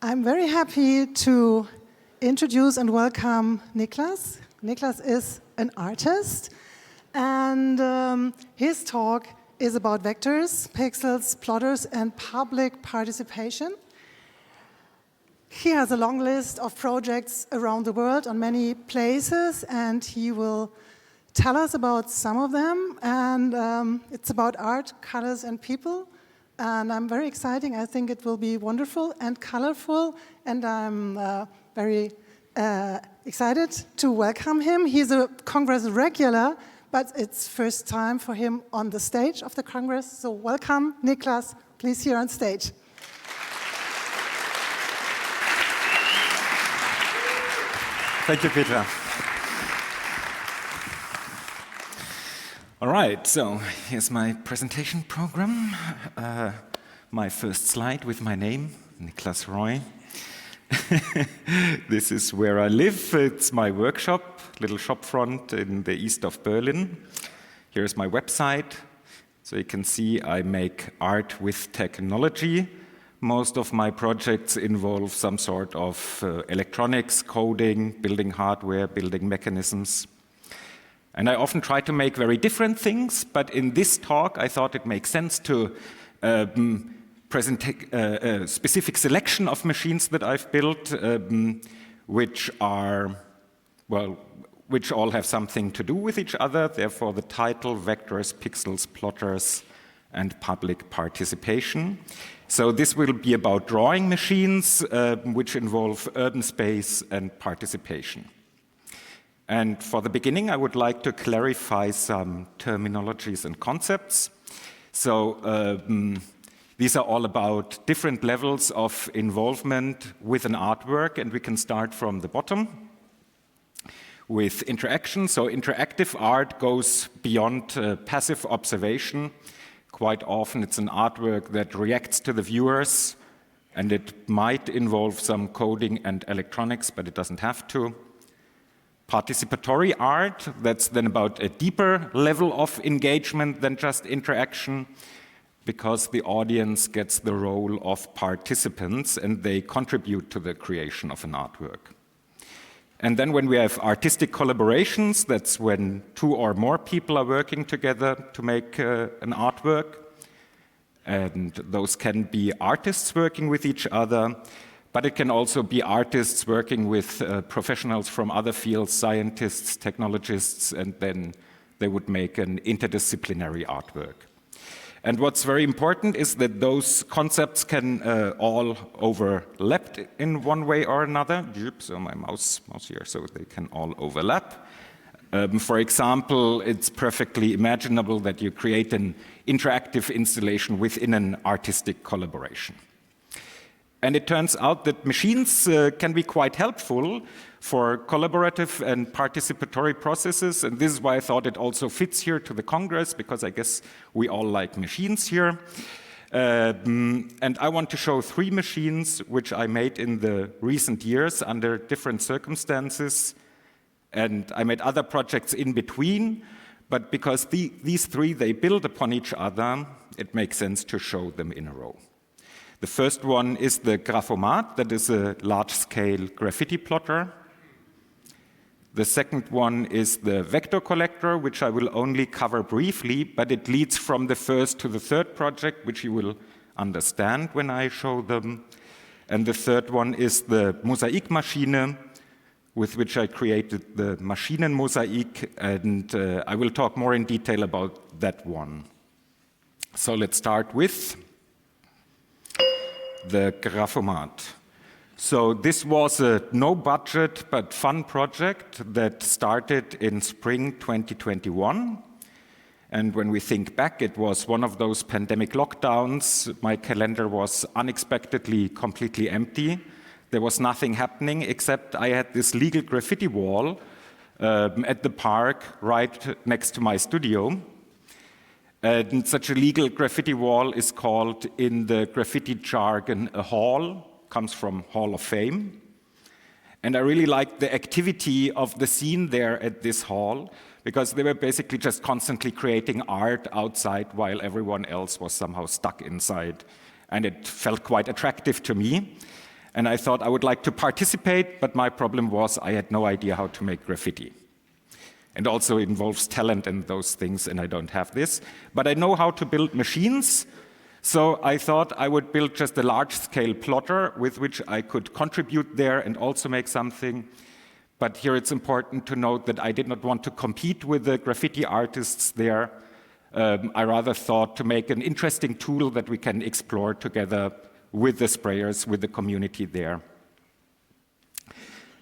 I'm very happy to introduce and welcome Niklas. Niklas is an artist, and his talk is about vectors, pixels, plotters, and public participation. He has a long list of projects around the world on many places, and he will tell us about some of them. And it's about art, colors, and people. And I'm very excited. I think it will be wonderful and colorful, and I'm very excited to welcome him. He's a Congress regular, but it's first time for him on the stage of the Congress. So welcome, Niklas, please here on stage. Thank you, Petra. All right, so here's my presentation program. My first slide with my name, Niklas Roy. This is where I live. It's my workshop, little shop front in the east of Berlin. Here's my website. So you can see I make art with technology. Most of my projects involve some sort of electronics, coding, building hardware, building mechanisms. And I often try to make very different things, but in this talk I thought it makes sense to present a specific selection of machines that I've built, which all have something to do with each other. Therefore, the title, Vectors, Pixels, Plotters, and Public Participation. So this will be about drawing machines, which involve urban space and participation. And for the beginning, I would like to clarify some terminologies and concepts. So these are all about different levels of involvement with an artwork, and we can start from the bottom with interaction. So interactive art goes beyond passive observation. Quite often it's an artwork that reacts to the viewers, and it might involve some coding and electronics, but it doesn't have to. Participatory art, that's then about a deeper level of engagement than just interaction, because the audience gets the role of participants and they contribute to the creation of an artwork. And then when we have artistic collaborations, that's when two or more people are working together to make an artwork. And those can be artists working with each other, but it can also be artists working with professionals from other fields, scientists, technologists, and then they would make an interdisciplinary artwork. And what's very important is that those concepts can all overlap in one way or another. So my mouse here, so they can all overlap. For example, it's perfectly imaginable that you create an interactive installation within an artistic collaboration. And it turns out that machines can be quite helpful for collaborative and participatory processes. And this is why I thought it also fits here to the Congress, because I guess we all like machines here. And I want to show 3 machines which I made in the recent years under different circumstances. And I made other projects in between. But because these 3, they build upon each other, it makes sense to show them in a row. The first one is the graphomat, that is a large-scale graffiti plotter. The second one is the vector collector, which I will only cover briefly, but it leads from the first to the third project, which you will understand when I show them. And the third one is the mosaic machine, with which I created the Maschinenmosaik, and I will talk more in detail about that one. So let's start with the graphomat. So this was a no-budget but fun project that started in spring 2021. And when we think back, it was one of those pandemic lockdowns. My calendar was unexpectedly completely empty. There was nothing happening except I had this legal graffiti wall at the park right next to my studio. And such a legal graffiti wall is called, in the graffiti jargon, a hall, comes from Hall of Fame. And I really liked the activity of the scene there at this hall, because they were basically just constantly creating art outside while everyone else was somehow stuck inside. And it felt quite attractive to me. And I thought I would like to participate, but my problem was I had no idea how to make graffiti. And also it involves talent and those things, and I don't have this. But I know how to build machines, so I thought I would build just a large-scale plotter with which I could contribute there and also make something. But here it's important to note that I did not want to compete with the graffiti artists there. I rather thought to make an interesting tool that we can explore together with the sprayers, with the community there.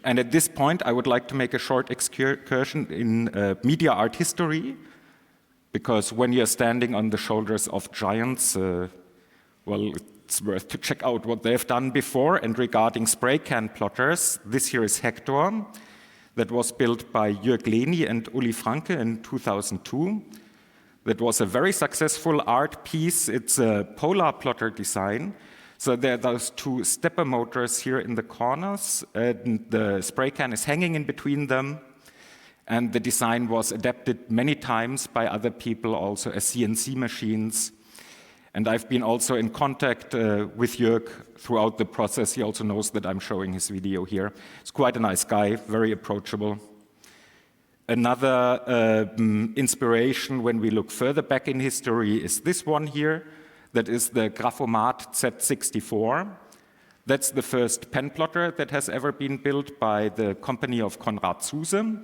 And at this point, I would like to make a short excursion in media art history, because when you're standing on the shoulders of giants, well, it's worth to check out what they've done before. And regarding spray can plotters, this here is Hector, that was built by Jörg Lehny and Uli Franke in 2002. That was a very successful art piece. It's a polar plotter design. So there are those two stepper motors here in the corners, and the spray can is hanging in between them. And the design was adapted many times by other people, also as CNC machines. And I've been also in contact with Jörg throughout the process. He also knows that I'm showing his video here. He's quite a nice guy, very approachable. Another inspiration when we look further back in history is this one here. That is the Graphomat Z64. That's the first pen plotter that has ever been built by the company of Konrad Zuse.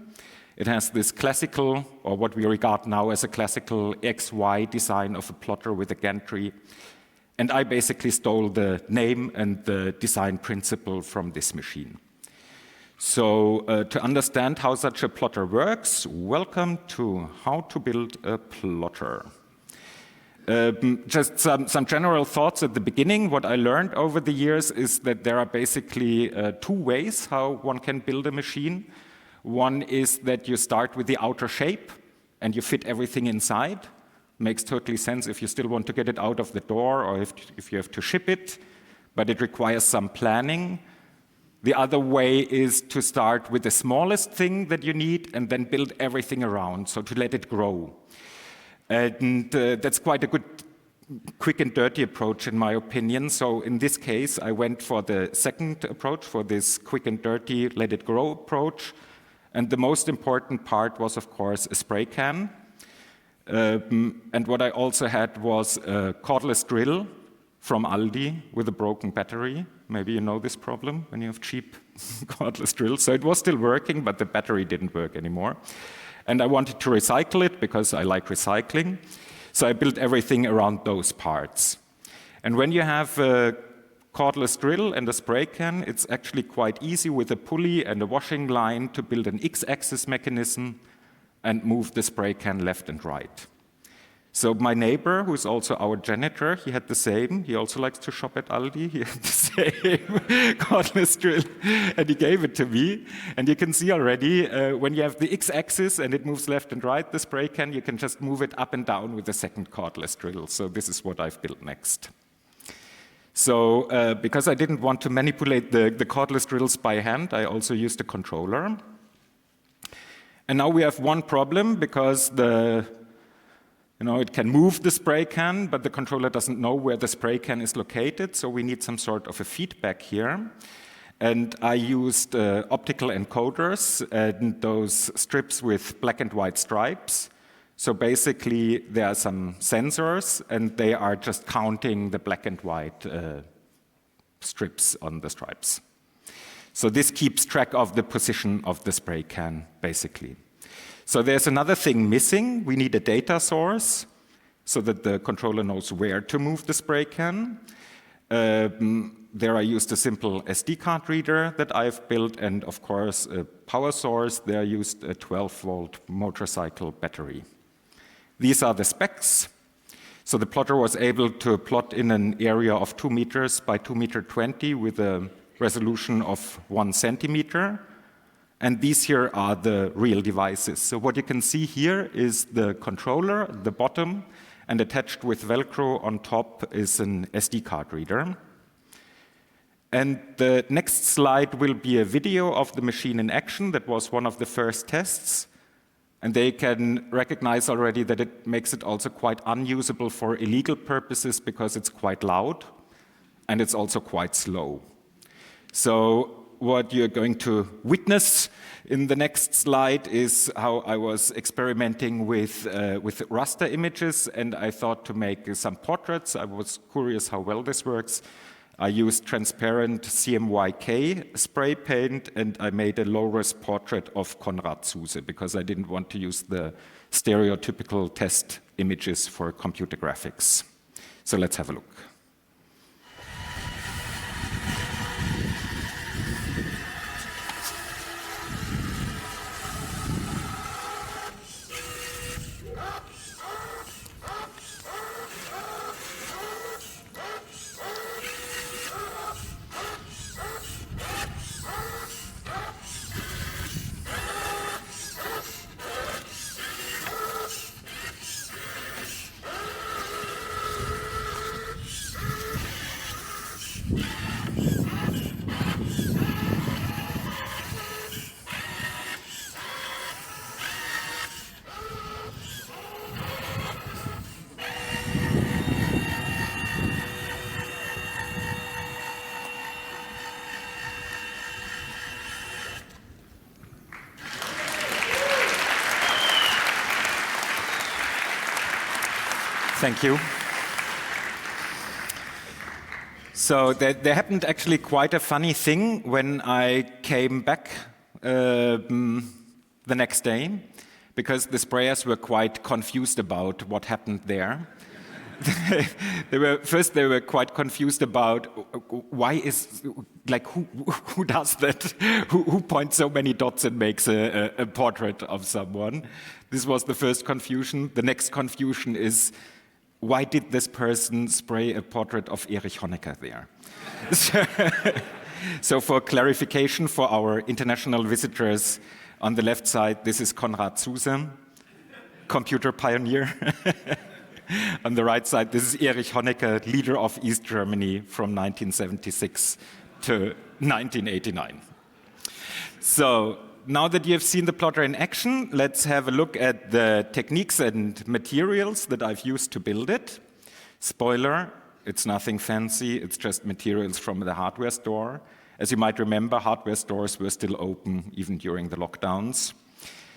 It has this classical, or what we regard now as a classical XY design of a plotter with a gantry. And I basically stole the name and the design principle from this machine. So to understand how such a plotter works, welcome to How to Build a Plotter. Just some general thoughts at the beginning. What I learned over the years is that there are basically two ways how one can build a machine. One is that you start with the outer shape and you fit everything inside. Makes totally sense if you still want to get it out of the door or if you have to ship it, but it requires some planning. The other way is to start with the smallest thing that you need and then build everything around, so to let it grow. And that's quite a good quick and dirty approach in my opinion. So in this case, I went for the second approach, for this quick and dirty, let it grow approach. And the most important part was, of course, a spray can. And what I also had was a cordless drill from Aldi with a broken battery. Maybe you know this problem when you have cheap cordless drills. So it was still working, but the battery didn't work anymore. And I wanted to recycle it because I like recycling. So I built everything around those parts. And when you have a cordless drill and a spray can, it's actually quite easy with a pulley and a washing line to build an X-axis mechanism and move the spray can left and right. So my neighbor, who's also our janitor, he had the same. He also likes to shop at Aldi. He had the same cordless drill, and he gave it to me. And you can see already, when you have the X-axis and it moves left and right, the spray can, you can just move it up and down with the second cordless drill. So this is what I've built next. So because I didn't want to manipulate the cordless drills by hand, I also used a controller. And now we have one problem because it can move the spray can, but the controller doesn't know where the spray can is located, so we need some sort of a feedback here. And I used optical encoders and those strips with black and white stripes. So basically, there are some sensors, and they are just counting the black and white strips on the stripes. So this keeps track of the position of the spray can, basically. So there's another thing missing. We need a data source so that the controller knows where to move the spray can. There I used a simple SD card reader that I've built, and of course a power source. There I used a 12-volt motorcycle battery. These are the specs. So the plotter was able to plot in an area of 2 meters by 2 meters 20 with a resolution of 1 centimeter. And these here are the real devices. So what you can see here is the controller at the bottom, and attached with Velcro on top is an SD card reader. And the next slide will be a video of the machine in action. That was one of the first tests. And they can recognize already that it makes it also quite unusable for illegal purposes because it's quite loud, and it's also quite slow. So what you're going to witness in the next slide is how I was experimenting with raster images, and I thought to make some portraits. I was curious how well this works. I used transparent CMYK spray paint, and I made a low-res portrait of Konrad Zuse because I didn't want to use the stereotypical test images for computer graphics. So let's have a look. Thank you. So there happened actually quite a funny thing when I came back the next day, because the sprayers were quite confused about what happened there. They were quite confused about why is, like, who does that? Who points so many dots and makes a portrait of someone? This was the first confusion. The next confusion is, why did this person spray a portrait of Erich Honecker there? So for clarification for our international visitors, on the left side, this is Konrad Zuse, computer pioneer. On the right side, this is Erich Honecker, leader of East Germany from 1976 to 1989. So now that you have seen the plotter in action, let's have a look at the techniques and materials that I've used to build it. Spoiler, it's nothing fancy, it's just materials from the hardware store. As you might remember, hardware stores were still open even during the lockdowns.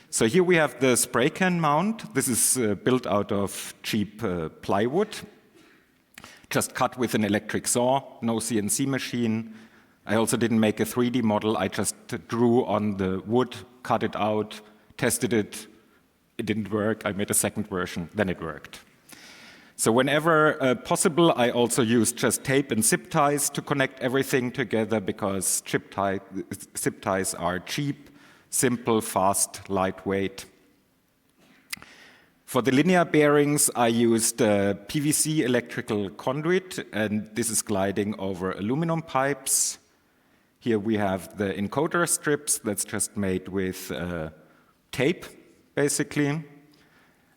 So here we have the spray can mount. This is built out of cheap plywood, just cut with an electric saw, no CNC machine. I also didn't make a 3D model. I just drew on the wood, cut it out, tested it. It didn't work. I made a second version, then it worked. So whenever possible, I also used just tape and zip ties to connect everything together, because zip ties are cheap, simple, fast, lightweight. For the linear bearings, I used PVC electrical conduit, and this is gliding over aluminum pipes. Here we have the encoder strips that's just made with tape, basically.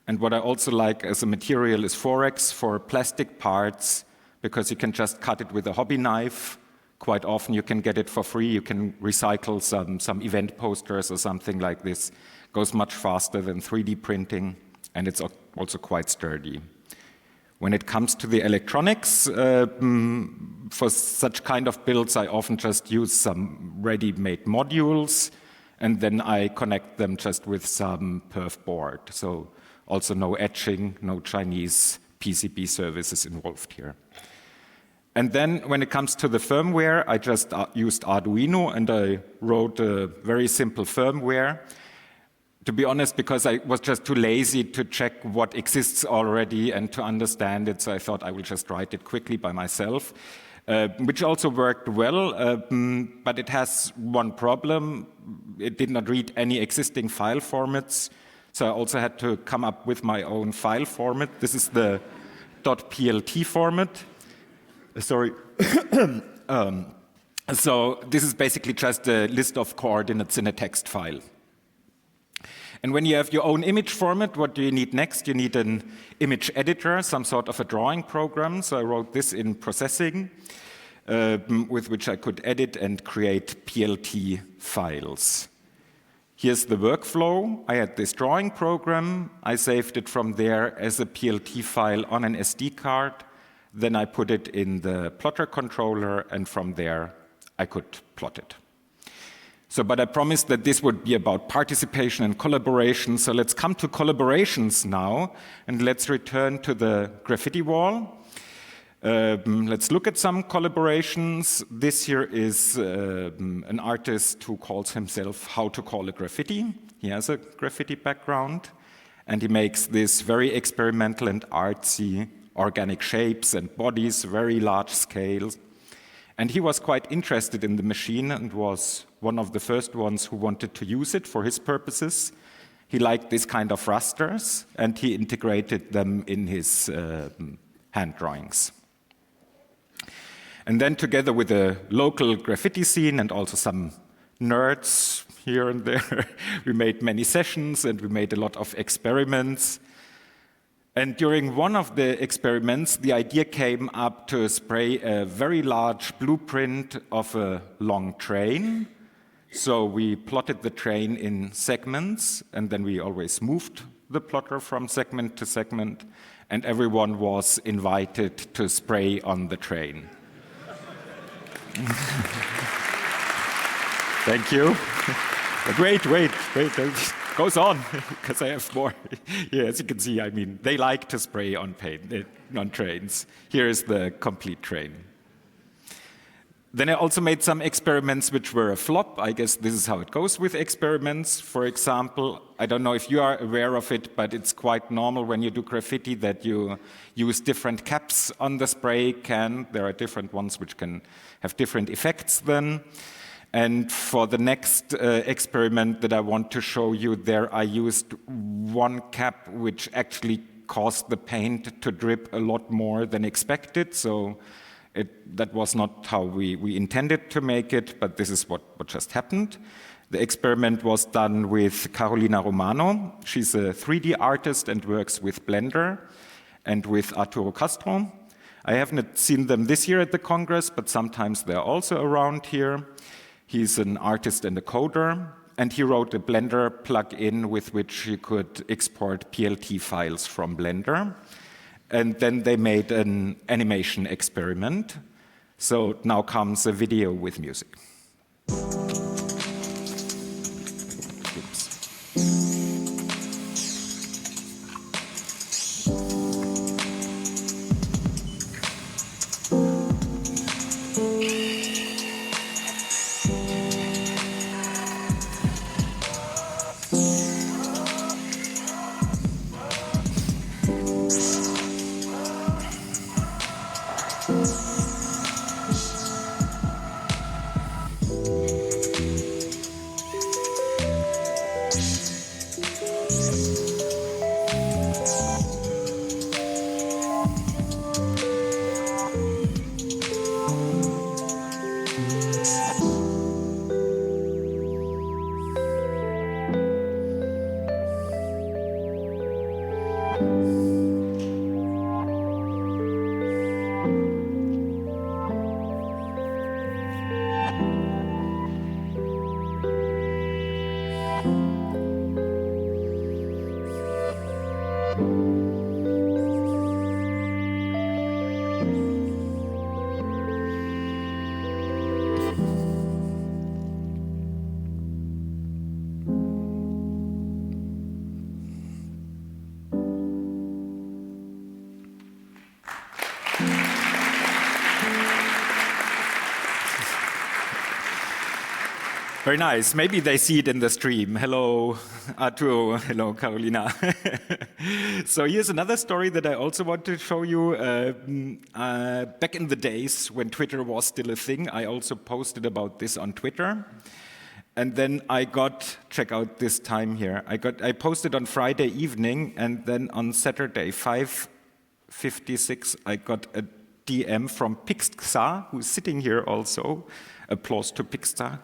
And what I also like as a material is Forex for plastic parts, because you can just cut it with a hobby knife. Quite often you can get it for free. You can recycle some event posters or something like this. Goes much faster than 3D printing, and it's also quite sturdy. When it comes to the electronics, for such kind of builds, I often just use some ready-made modules, and then I connect them just with some perf board. So also no etching, no Chinese PCB services involved here. And then when it comes to the firmware, I just used Arduino, and I wrote a very simple firmware. To be honest, because I was just too lazy to check what exists already and to understand it, so I thought I will just write it quickly by myself, which also worked well, but it has one problem. It did not read any existing file formats, so I also had to come up with my own file format. This is the .plt format. Sorry. So this is basically just a list of coordinates in a text file. And when you have your own image format, what do you need next? You need an image editor, some sort of a drawing program. So I wrote this in processing, with which I could edit and create PLT files. Here's the workflow. I had this drawing program. I saved it from there as a PLT file on an SD card. Then I put it in the plotter controller, and from there I could plot it. So, but I promised that this would be about participation and collaboration. So let's come to collaborations now, and let's return to the graffiti wall. Let's look at some collaborations. This here is an artist who calls himself How to Call a Graffiti. He has a graffiti background, and he makes this very experimental and artsy organic shapes and bodies, very large scales. And he was quite interested in the machine and was one of the first ones who wanted to use it for his purposes. He liked this kind of rasters, and he integrated them in his hand drawings. And then together with the local graffiti scene and also some nerds here and there, we made many sessions and we made a lot of experiments. And during one of the experiments, the idea came up to spray a very large blueprint of a long train. So we plotted the train in segments, and then we always moved the plotter from segment to segment, and everyone was invited to spray on the train. Thank you. But wait, it goes on, because I have more. Yeah, as you can see, I mean, they like to spray on trains. Here is the complete train. Then I also made some experiments which were a flop. I guess this is how it goes with experiments. For example, I don't know if you are aware of it, but it's quite normal when you do graffiti that you use different caps on the spray can. There are different ones which can have different effects then. And for the next experiment that I want to show you there, I used one cap which actually caused the paint to drip a lot more than expected. So that was not how we intended to make it, but this is what just happened. The experiment was done with Carolina Romano. She's a 3D artist and works with Blender, and with Arturo Castro. I haven't seen them this year at the Congress, but sometimes they're also around here. He's an artist and a coder, and he wrote a Blender plugin with which you could export PLT files from Blender. And then they made an animation experiment. So now comes a video with music. Oops. Very nice. Maybe they see it in the stream. Hello, Arturo. Hello, Carolina. So here's another story that I also want to show you. Back in the days when Twitter was still a thing, I also posted about this on Twitter. And then I got, check out this time here, I posted on Friday evening, and then on Saturday, 5:56, I got a DM from Pixxa, who's sitting here also. Applause to Pixxa.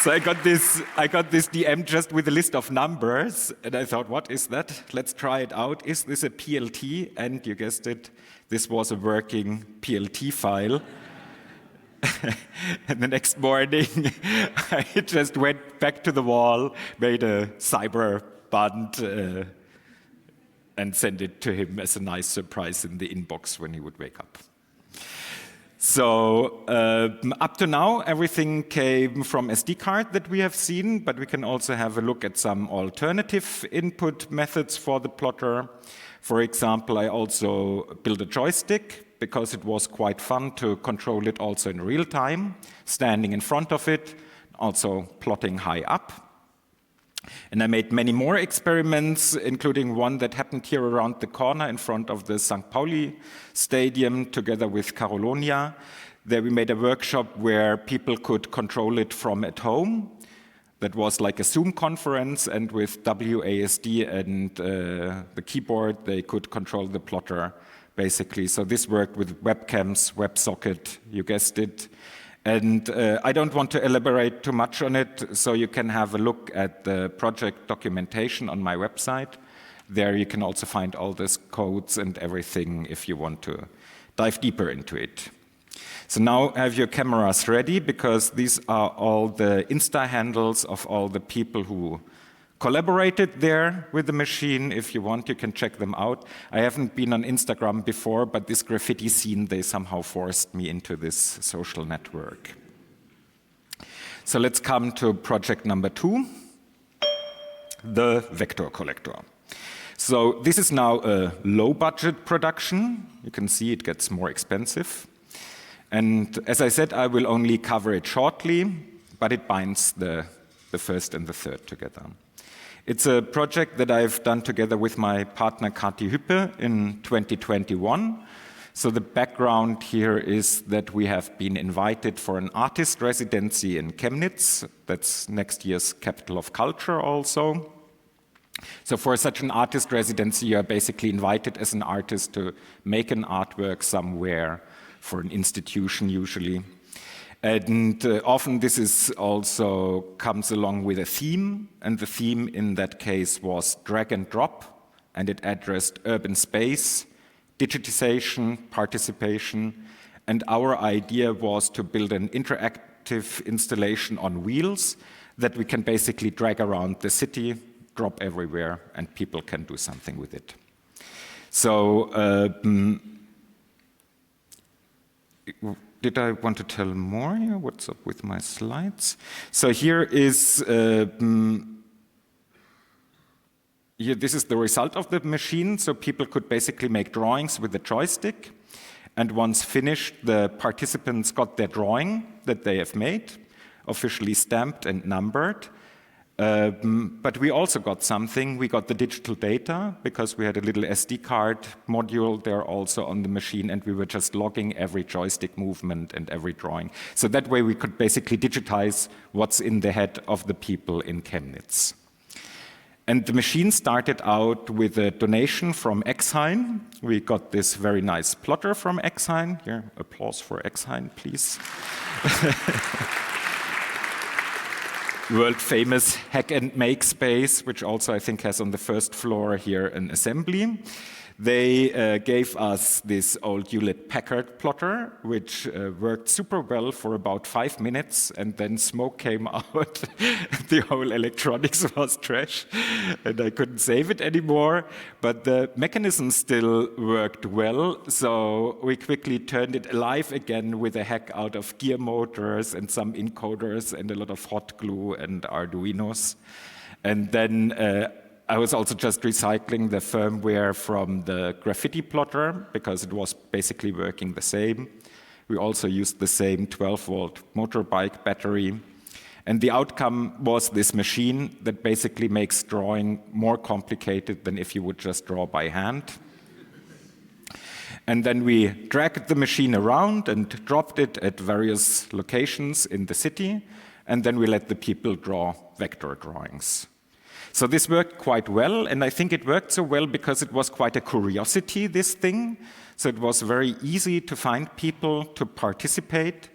So I got this DM just with a list of numbers, and I thought, what is that? Let's try it out. Is this a PLT? And you guessed it, this was a working PLT file. And the next morning, I just went back to the wall, made a cyber band, and sent it to him as a nice surprise in the inbox when he would wake up. So up to now, everything came from SD card that we have seen, but we can also have a look at some alternative input methods for the plotter. For example, I also built a joystick because it was quite fun to control it also in real time, standing in front of it, also plotting high up. And I made many more experiments, including one that happened here around the corner in front of the St. Pauli Stadium together with Carolonia. There we made a workshop where people could control it from at home. That was like a Zoom conference, and with WASD and the keyboard, they could control the plotter, basically. So this worked with webcams, WebSocket, you guessed it. And I don't want to elaborate too much on it, so you can have a look at the project documentation on my website. There you can also find all these codes and everything if you want to dive deeper into it. So now have your cameras ready, because these are all the Insta handles of all the people who collaborated there with the machine. If you want, you can check them out. I haven't been on Instagram before, but this graffiti scene, they somehow forced me into this social network. So let's come to project number 2, the vector collector. So this is now a low-budget production. You can see it gets more expensive. And as I said, I will only cover it shortly, but it binds the first and the third together. It's a project that I've done together with my partner Kati Hüppe in 2021. So the background here is that we have been invited for an artist residency in Chemnitz. That's next year's Capital of Culture also. So for such an artist residency, you are basically invited as an artist to make an artwork somewhere for an institution usually. And often this is also comes along with a theme, and the theme in that case was drag and drop, and it addressed urban space, digitization, participation, and our idea was to build an interactive installation on wheels that we can basically drag around the city, drop everywhere, and people can do something with it. So did I want to tell more here? What's up with my slides? So here is, this is the result of the machine. So people could basically make drawings with the joystick. And once finished, the participants got their drawing that they have made, officially stamped and numbered. But we also got something. We got the digital data because we had a little SD card module there also on the machine, and we were just logging every joystick movement and every drawing. So that way we could basically digitize what's in the head of the people in Chemnitz. And the machine started out with a donation from Exhain. We got this very nice plotter from Exhain. Here, applause for Exhain, please. World famous hack and make space, which also I think has on the first floor here an assembly. They gave us this old Hewlett-Packard plotter, which worked super well for about 5 minutes, and then smoke came out. The whole electronics was trash, and I couldn't save it anymore. But the mechanism still worked well, so we quickly turned it alive again with a hack out of gear motors and some encoders and a lot of hot glue and Arduinos. And then I was also just recycling the firmware from the graffiti plotter because it was basically working the same. We also used the same 12-volt motorbike battery. And the outcome was this machine that basically makes drawing more complicated than if you would just draw by hand. And then we dragged the machine around and dropped it at various locations in the city. And then we let the people draw vector drawings. So this worked quite well, and I think it worked so well because it was quite a curiosity, this thing. So it was very easy to find people to participate.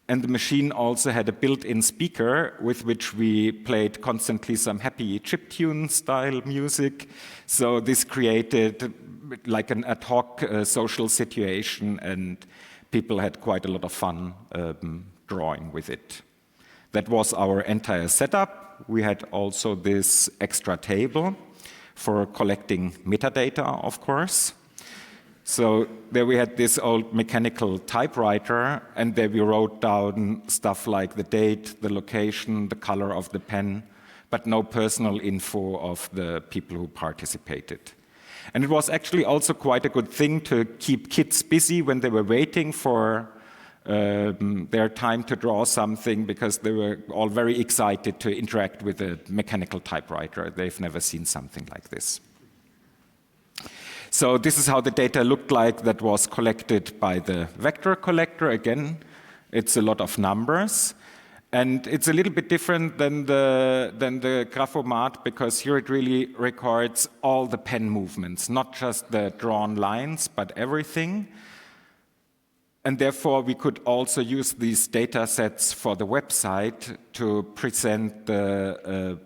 And the machine also had a built-in speaker with which we played constantly some happy chiptune style music. So this created like an ad hoc social situation, and people had quite a lot of fun drawing with it. That was our entire setup. We had also this extra table for collecting metadata, of course. So there we had this old mechanical typewriter, and there we wrote down stuff like the date, the location, the color of the pen, but no personal info of the people who participated. And it was actually also quite a good thing to keep kids busy when they were waiting for their time to draw something, because they were all very excited to interact with a mechanical typewriter. They've never seen something like this. So this is how the data looked like that was collected by the vector collector. Again, it's a lot of numbers. And it's a little bit different than the graphomat, because here it really records all the pen movements, not just the drawn lines, but everything. And therefore, we could also use these data sets for the website to present the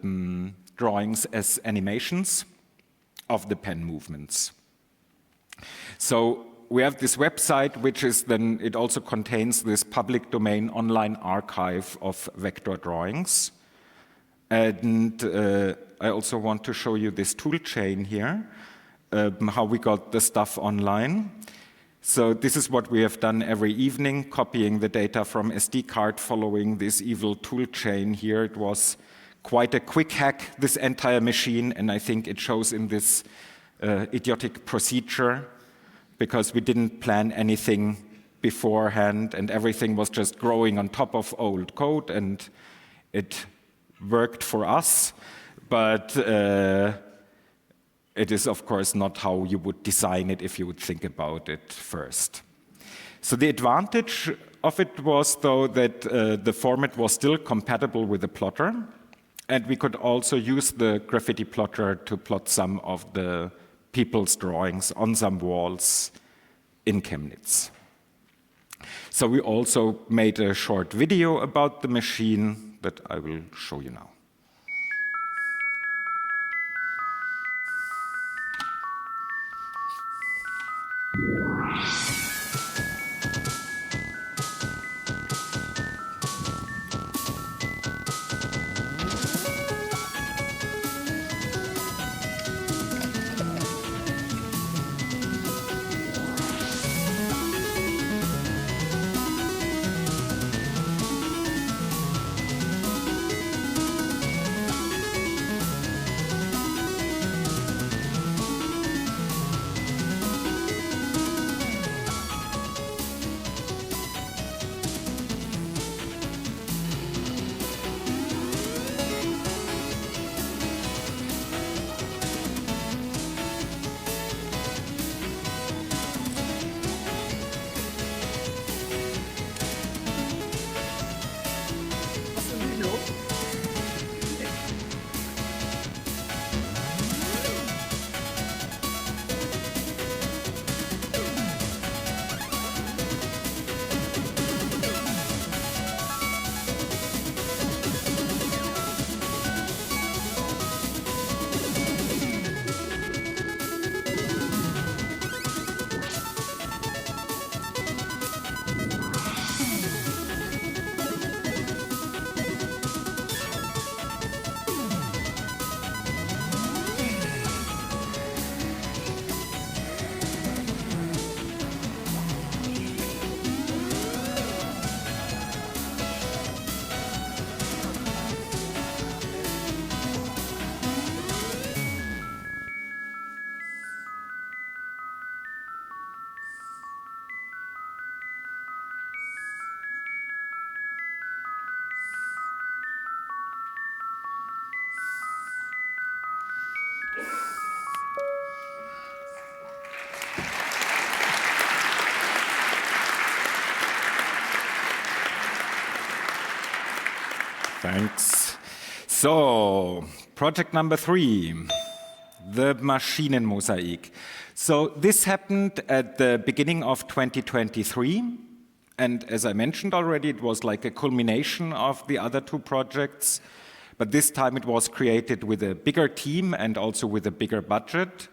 drawings as animations of the pen movements. So we have this website, which is then, it also contains this public domain online archive of vector drawings. And I also want to show you this tool chain here, how we got the stuff online. So this is what we have done every evening, copying the data from SD card, following this evil tool chain here. It was quite a quick hack, this entire machine, and I think it shows in this idiotic procedure, because we didn't plan anything beforehand, and everything was just growing on top of old code, and it worked for us. But it is, of course, not how you would design it if you would think about it first. So the advantage of it was, though, that the format was still compatible with the plotter, and we could also use the graffiti plotter to plot some of the people's drawings on some walls in Chemnitz. So we also made a short video about the machine that I will show you now. Thanks. So, project number 3, the machine mosaic. So this happened at the beginning of 2023. And as I mentioned already, it was like a culmination of the other 2 projects. But this time it was created with a bigger team and also with a bigger budget.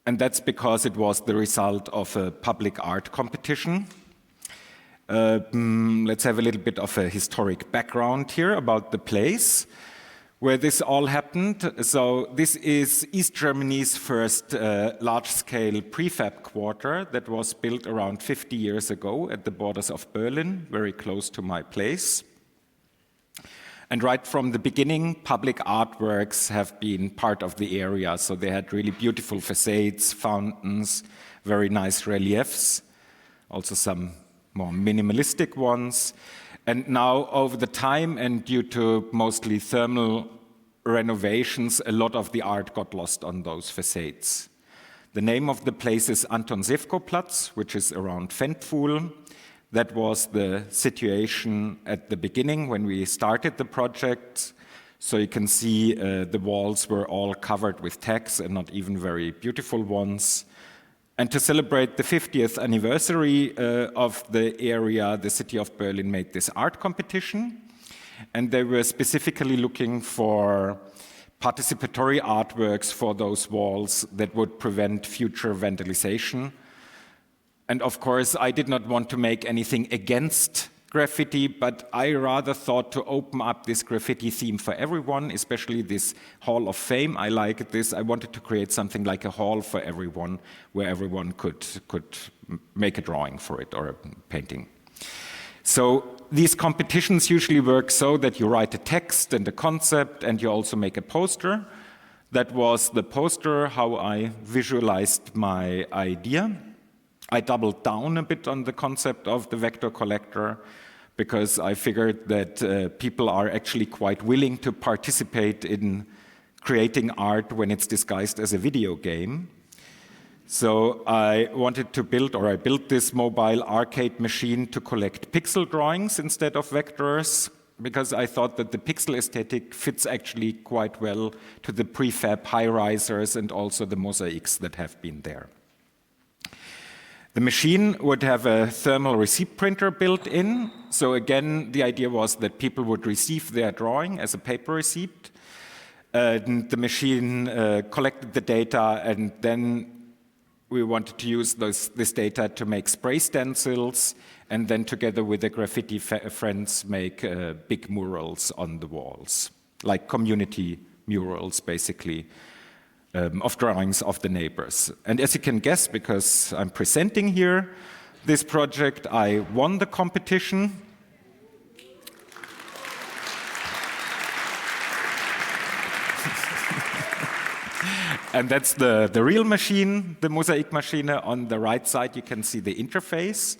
And that's because it was the result of a public art competition. Let's have a little bit of a historic background here about the place. where this all happened. So this is East Germany's first large-scale prefab quarter that was built around 50 years ago at the borders of Berlin, very close to my place. And right from the beginning, public artworks have been part of the area. So they had really beautiful facades, fountains, very nice reliefs, also some more minimalistic ones. And now, over the time, and due to mostly thermal renovations, a lot of the art got lost on those facades. The name of the place is Anton-Sewko-Platz, which is around Ventfuhl. That was the situation at the beginning when we started the project. So you can see the walls were all covered with tags and not even very beautiful ones. And to celebrate the 50th anniversary of the area, the city of Berlin made this art competition. And they were specifically looking for participatory artworks for those walls that would prevent future vandalization. And of course, I did not want to make anything against graffiti, but I rather thought to open up this graffiti theme for everyone, especially this Hall of Fame. I like this. I wanted to create something like a hall for everyone, where everyone could make a drawing for it or a painting. So these competitions usually work so that you write a text and a concept, and you also make a poster. That was the poster, how I visualized my idea. I doubled down a bit on the concept of the vector collector because I figured that people are actually quite willing to participate in creating art when it's disguised as a video game. So I wanted to build, or I built this mobile arcade machine to collect pixel drawings instead of vectors, because I thought that the pixel aesthetic fits actually quite well to the prefab high-risers and also the mosaics that have been there. The machine would have a thermal receipt printer built in. So again, the idea was that people would receive their drawing as a paper receipt. The machine collected the data, and then we wanted to use this data to make spray stencils, and then together with the graffiti friends make big murals on the walls, like community murals, basically. Of drawings of the neighbors. And as you can guess, because I'm presenting here this project, I won the competition. And that's the real machine, the mosaic machine. On the right side, you can see the interface.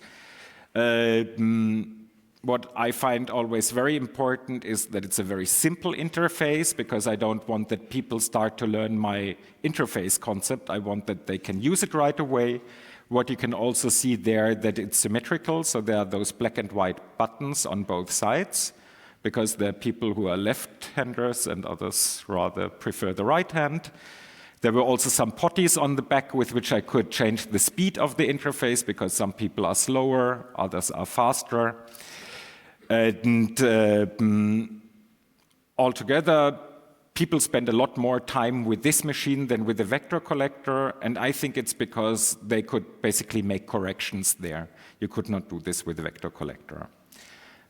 What I find always very important is that it's a very simple interface, because I don't want that people start to learn my interface concept. I want that they can use it right away. What you can also see there, that it's symmetrical, so there are those black and white buttons on both sides, because there are people who are left-handers and others rather prefer the right hand. There were also some potties on the back with which I could change the speed of the interface, because some people are slower, others are faster. And altogether, people spend a lot more time with this machine than with the vector collector, and I think it's because they could basically make corrections there. You could not do this with the vector collector.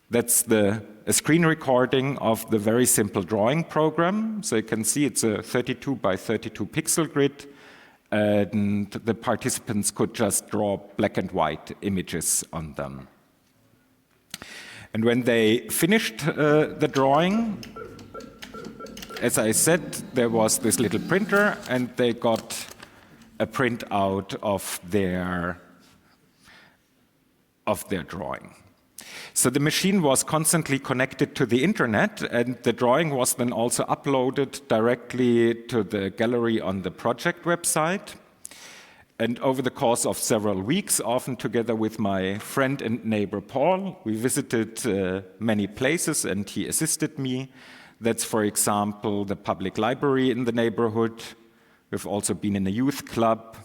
That's a screen recording of the very simple drawing program. So you can see it's a 32 by 32 pixel grid, and the participants could just draw black and white images on them. And when they finished the drawing, as I said, there was this little printer, and they got a printout of their drawing. So the machine was constantly connected to the internet, and the drawing was then also uploaded directly to the gallery on the project website. And over the course of several weeks, often together with my friend and neighbor Paul, we visited many places, and he assisted me. That's, for example, the public library in the neighborhood. We've also been in a youth club.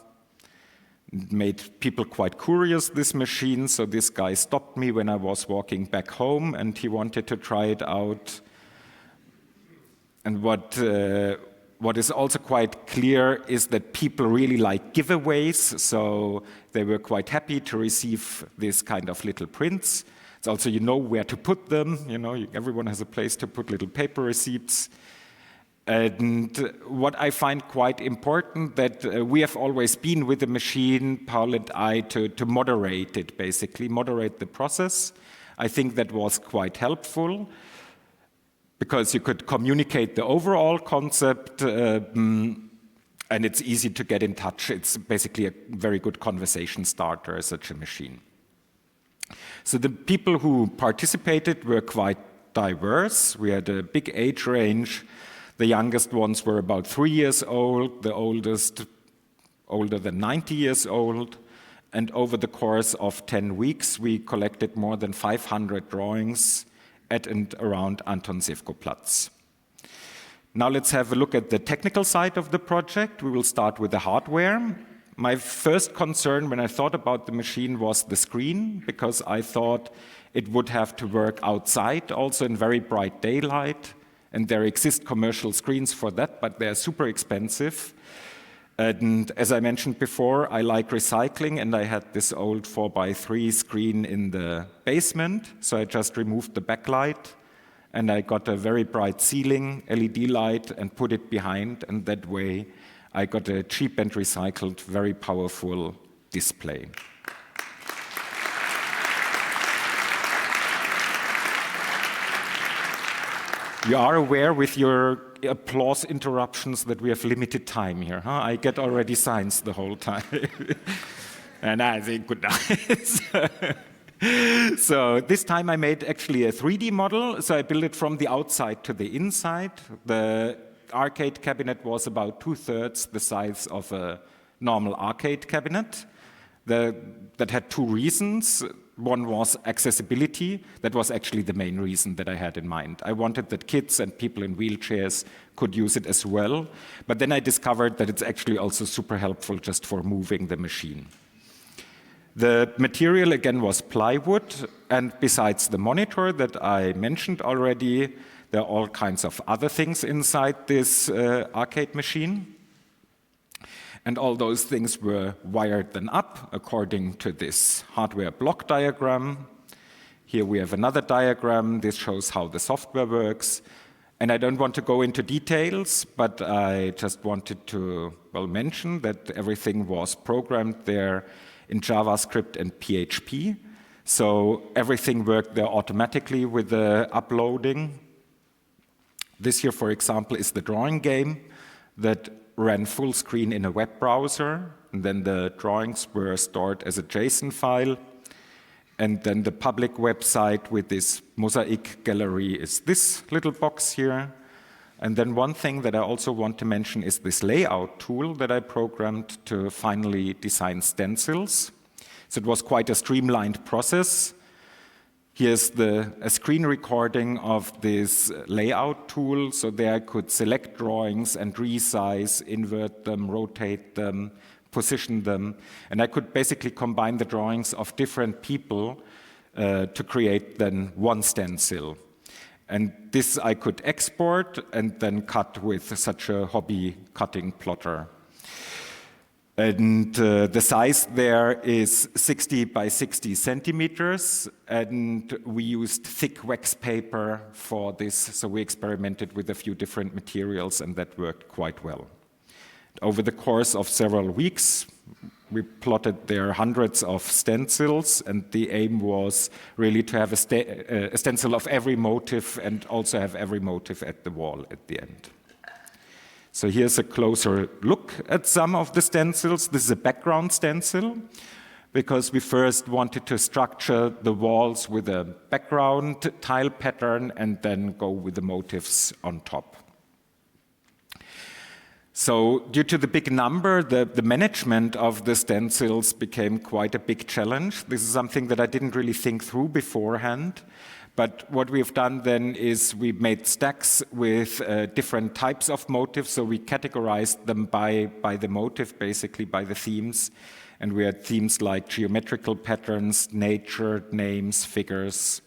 It made people quite curious, this machine, so this guy stopped me when I was walking back home, and he wanted to try it out. And what is also quite clear is that people really like giveaways, so they were quite happy to receive this kind of little prints. It's also, you know where to put them, everyone has a place to put little paper receipts. And what I find quite important that we have always been with the machine, Paul and I, to moderate it, basically, moderate the process. I think that was quite helpful because you could communicate the overall concept and it's easy to get in touch. It's basically a very good conversation starter, such a machine. So the people who participated were quite diverse. We had a big age range. The youngest ones were about 3 years old, the oldest older than 90 years old. And over the course of 10 weeks, we collected more than 500 drawings at and around Anton Sewko-Platz. Now let's have a look at the technical side of the project. We will start with the hardware. My first concern when I thought about the machine was the screen, because I thought it would have to work outside, also in very bright daylight. And there exist commercial screens for that, but they're super expensive. And as I mentioned before, I like recycling, and I had this old 4x3 screen in the basement. So I just removed the backlight, and I got a very bright ceiling LED light and put it behind. And that way, I got a cheap and recycled, very powerful display. You are aware with your applause interruptions that we have limited time here, huh? I get already signs the whole time. And I think good night. So this time I made actually a 3D model. So I built it from the outside to the inside. The arcade cabinet was about 2/3 the size of a normal arcade cabinet. That had two reasons. One was accessibility. That was actually the main reason that I had in mind. I wanted that kids and people in wheelchairs could use it as well. But then I discovered that it's actually also super helpful just for moving the machine. The material, again, was plywood. And besides the monitor that I mentioned already, there are all kinds of other things inside this arcade machine. And all those things were wired then up according to this hardware block diagram. Here we have another diagram. This shows how the software works. And I don't want to go into details, but I just wanted to mention that everything was programmed there in JavaScript and PHP. So everything worked there automatically with the uploading. This here, for example, is the drawing game that ran full screen in a web browser, and then the drawings were stored as a JSON file. And then the public website with this mosaic gallery is this little box here. And then one thing that I also want to mention is this layout tool that I programmed to finally design stencils. So it was quite a streamlined process. Here's a screen recording of this layout tool. So there I could select drawings and resize, invert them, rotate them, position them. And I could basically combine the drawings of different people to create then one stencil. And this I could export and then cut with such a hobby cutting plotter. And the size there is 60 by 60 centimeters, and we used thick wax paper for this, so we experimented with a few different materials, and that worked quite well. Over the course of several weeks, we plotted there hundreds of stencils, and the aim was really to have a stencil of every motif and also have every motif at the wall at the end. So here's a closer look at some of the stencils. This is a background stencil because we first wanted to structure the walls with a background tile pattern and then go with the motifs on top. So due to the big number, the management of the stencils became quite a big challenge. This is something that I didn't really think through beforehand. But what we've done then is we made stacks with different types of motifs. So we categorized them by the motif, basically by the themes. And we had themes like geometrical patterns, nature, names, figures.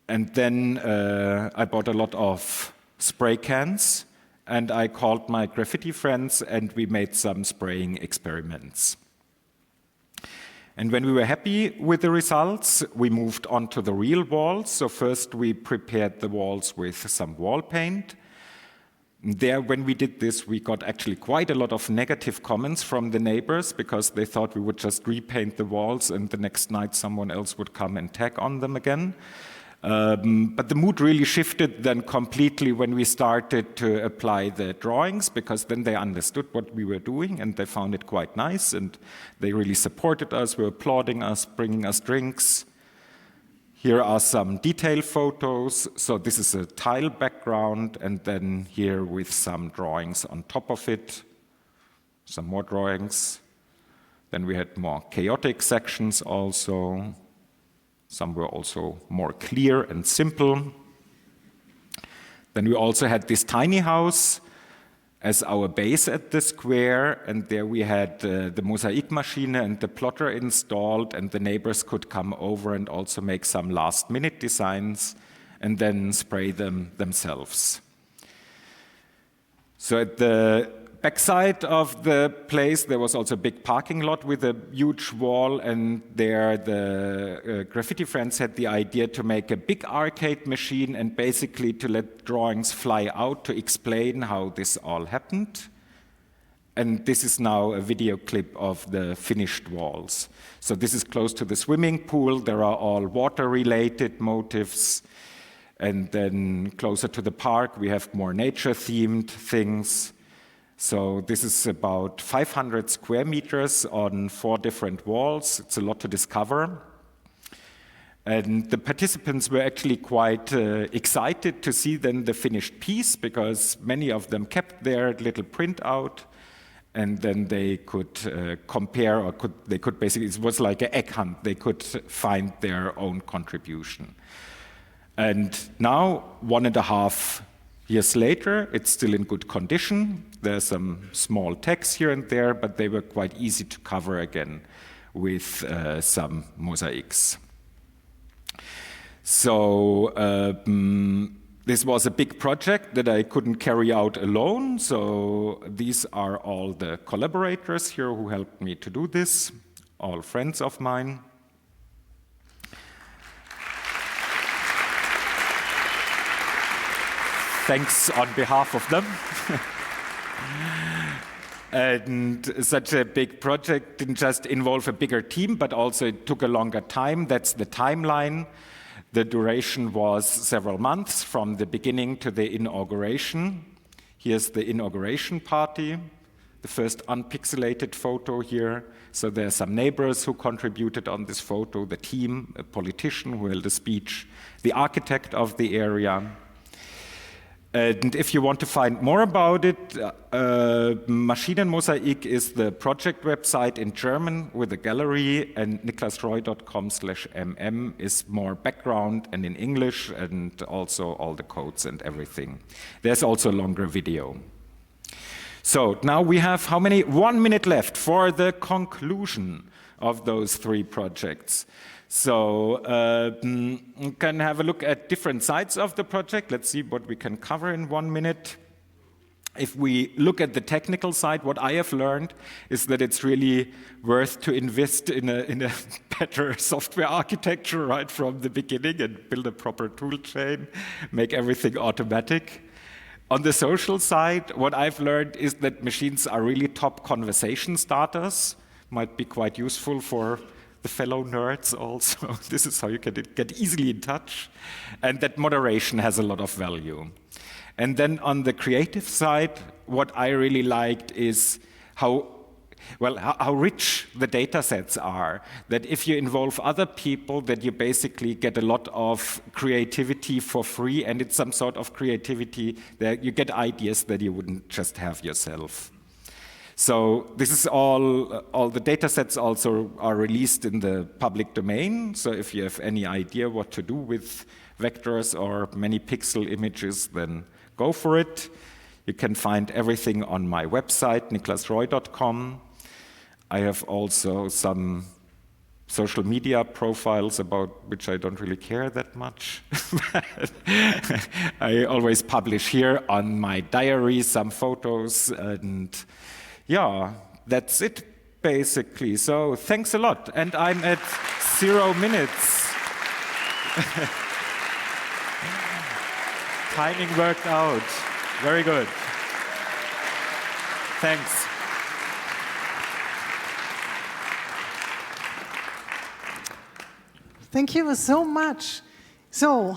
And then I bought a lot of spray cans. And I called my graffiti friends, and we made some spraying experiments. And when we were happy with the results, we moved on to the real walls. So first we prepared the walls with some wall paint. There, when we did this, we got actually quite a lot of negative comments from the neighbors because they thought we would just repaint the walls and the next night someone else would come and tag on them again. But the mood really shifted then completely when we started to apply the drawings, because then they understood what we were doing and they found it quite nice and they really supported us, were applauding us, bringing us drinks. Here are some detail photos. So this is a tile background, and then here with some drawings on top of it, some more drawings. Then we had more chaotic sections also. Some were also more clear and simple. Then we also had this tiny house as our base at the square, and there we had the mosaic machine and the plotter installed, and the neighbors could come over and also make some last-minute designs and then spray them themselves. So at the backside of the place, there was also a big parking lot with a huge wall, and there the graffiti friends had the idea to make a big arcade machine and basically to let drawings fly out to explain how this all happened. And this is now a video clip of the finished walls. So this is close to the swimming pool. There are all water-related motifs. And then closer to the park, we have more nature-themed things. So this is about 500 square meters on 4 different walls. It's a lot to discover. And the participants were actually quite excited to see then the finished piece, because many of them kept their little printout, and then they could compare, or they could basically, it was like an egg hunt. They could find their own contribution. And now, 1.5 years later, it's still in good condition. There's some small text here and there, but they were quite easy to cover again with some mosaics. So this was a big project that I couldn't carry out alone. So these are all the collaborators here who helped me to do this, all friends of mine. Thanks on behalf of them. And such a big project didn't just involve a bigger team, but also it took a longer time. That's the timeline. The duration was several months from the beginning to the inauguration. Here's the inauguration party, the first unpixelated photo here. So there are some neighbors who contributed on this photo, the team, a politician who held a speech, the architect of the area. And if you want to find more about it, Maschinen Mosaic is the project website in German with a gallery, and niklasroy.com/mm is more background and in English, and also all the codes and everything. There's also a longer video. So now we have how many? 1 minute left for the conclusion of those 3 projects. So we can have a look at different sides of the project. Let's see what we can cover in 1 minute. If we look at the technical side, what I have learned is that it's really worth to invest in a better software architecture right from the beginning and build a proper tool chain, make everything automatic. On the social side, what I've learned is that machines are really top conversation starters, might be quite useful for the fellow nerds also. This is how you can get easily in touch. And that moderation has a lot of value. And then on the creative side, what I really liked is how rich the data sets are. That if you involve other people, that you basically get a lot of creativity for free, and it's some sort of creativity that you get ideas that you wouldn't just have yourself. So this is all the data sets also are released in the public domain. So if you have any idea what to do with vectors or many pixel images, then go for it. You can find everything on my website, niklasroy.com. I have also some social media profiles about which I don't really care that much. I always publish here on my diary some photos, and yeah, that's it basically. So thanks a lot. And I'm at 0 minutes. Timing worked out. Very good. Thanks. Thank you so much. So,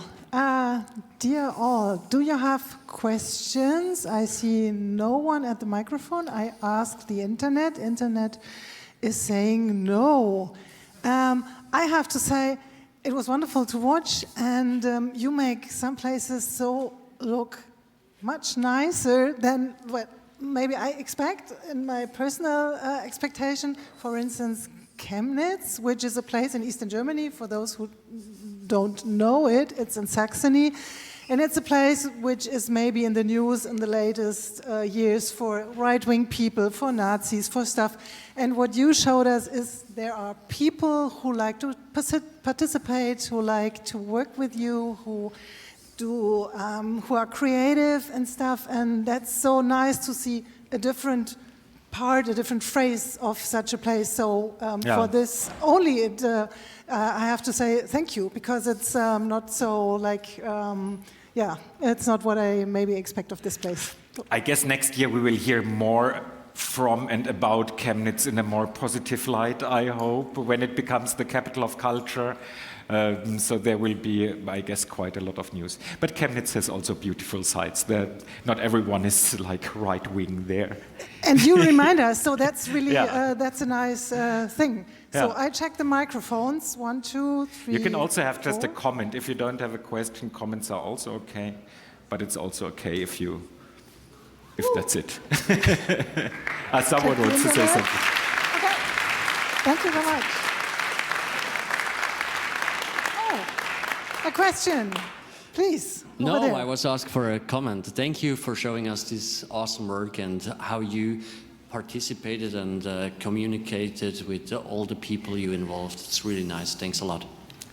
dear all, do you have questions? I see no one at the microphone. I asked the internet. Internet is saying no. I have to say, it was wonderful to watch, and you make some places so look much nicer than what maybe I expect in my personal expectation. For instance, Chemnitz, which is a place in Eastern Germany. For those who don't know it, it's in Saxony. And it's a place which is maybe in the news in the latest years for right-wing people, for Nazis, for stuff. And what you showed us is there are people who like to participate, who like to work with you, who are creative and stuff. And that's so nice to see a different part, a different phrase of such a place. So for this only, I have to say thank you, because it's not so like, it's not what I maybe expect of this place. I guess next year we will hear more from and about Chemnitz in a more positive light, I hope, when it becomes the capital of culture. So there will be, I guess, quite a lot of news. But Chemnitz has also beautiful sides. Not everyone is like right-wing there. And you remind us, so that's really, that's a nice thing. Yeah. So I check the microphones, 1, 2, 3, You can also have 4. just a comment. If you don't have a question, comments are also okay. But it's also okay if that's it. Someone wants to say something. Okay. Thank you very much. A question, please. No, there. I was asked for a comment. Thank you for showing us this awesome work and how you participated and communicated with all the people you involved. It's really nice. Thanks a lot.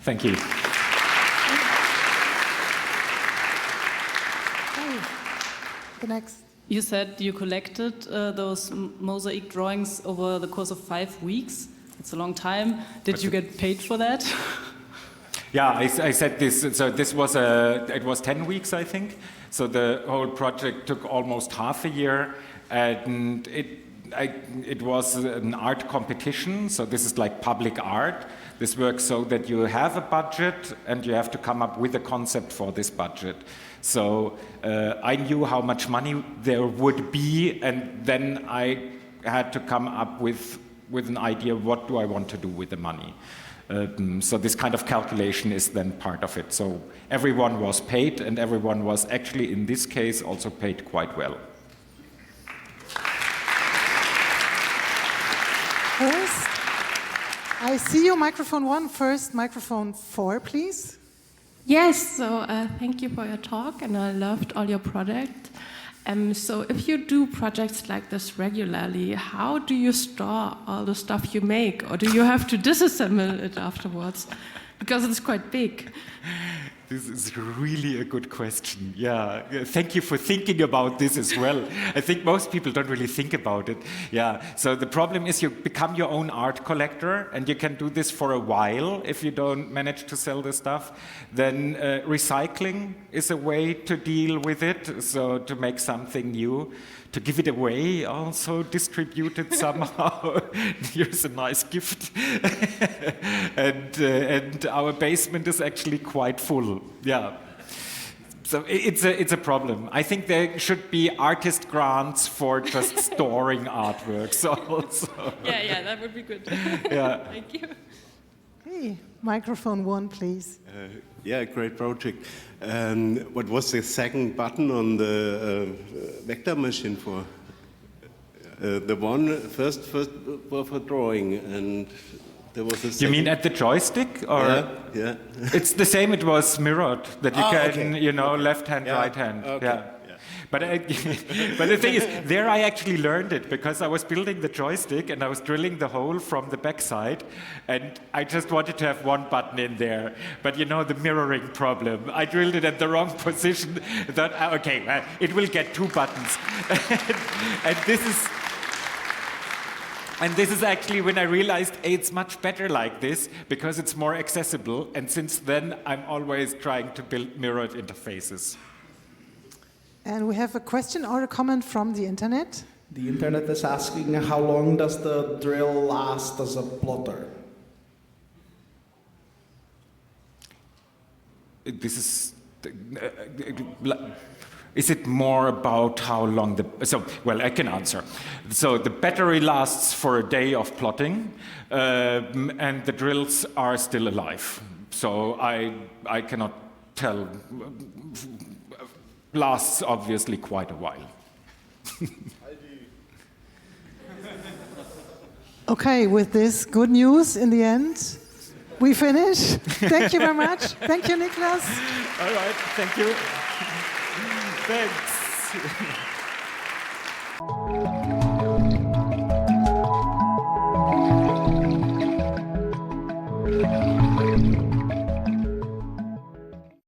Thank you. Hey, the next. You said you collected those mosaic drawings over the course of 5 weeks. It's a long time. Did you get paid for that? Yeah, I said this. So this was it was 10 weeks, I think. So the whole project took almost half a year, and it was an art competition. So this is like public art. This works so that you have a budget and you have to come up with a concept for this budget. So I knew how much money there would be, and then I had to come up with an idea, what do I want to do with the money. So this kind of calculation is then part of it. So everyone was paid, and everyone was actually, in this case, also paid quite well. First, I see you, microphone 1. First, microphone 4, please. Yes, so thank you for your talk, and I loved all your product. So if you do projects like this regularly, how do you store all the stuff you make? Or do you have to disassemble it afterwards? Because it's quite big. This is really a good question. Yeah, thank you for thinking about this as well. I think most people don't really think about it. Yeah, so the problem is you become your own art collector, and you can do this for a while if you don't manage to sell the stuff. Then recycling is a way to deal with it, so to make something new. To give it away, also distribute it somehow. Here's a nice gift. and our basement is actually quite full. Yeah. So it's a problem. I think there should be artist grants for just storing artworks also. Yeah, that would be good. Yeah. Thank you. Hey, microphone 1, please. Yeah, great project. What was the second button on the vector machine for? The one first for drawing, and there was a second. You mean at the joystick, or? Yeah. It's the same. It was mirrored that you can, okay. left hand, Yeah. right hand. Okay. Yeah. But the thing is, there I actually learned it, because I was building the joystick and I was drilling the hole from the backside, and I just wanted to have one button in there. But the mirroring problem. I drilled it at the wrong position. I thought, okay, well, it will get 2 buttons. And this is actually when I realized, hey, it's much better like this, because it's more accessible. And since then, I'm always trying to build mirrored interfaces. And we have a question or a comment from the internet. The internet is asking, how long does the drill last as a plotter? Is it more about how long well, I can answer. So the battery lasts for a day of plotting, and the drills are still alive. So I cannot tell. Lasts obviously quite a while. Okay, with this good news in the end, we finish. Thank you very much. Thank you, Niklas. All right, thank you. Thanks.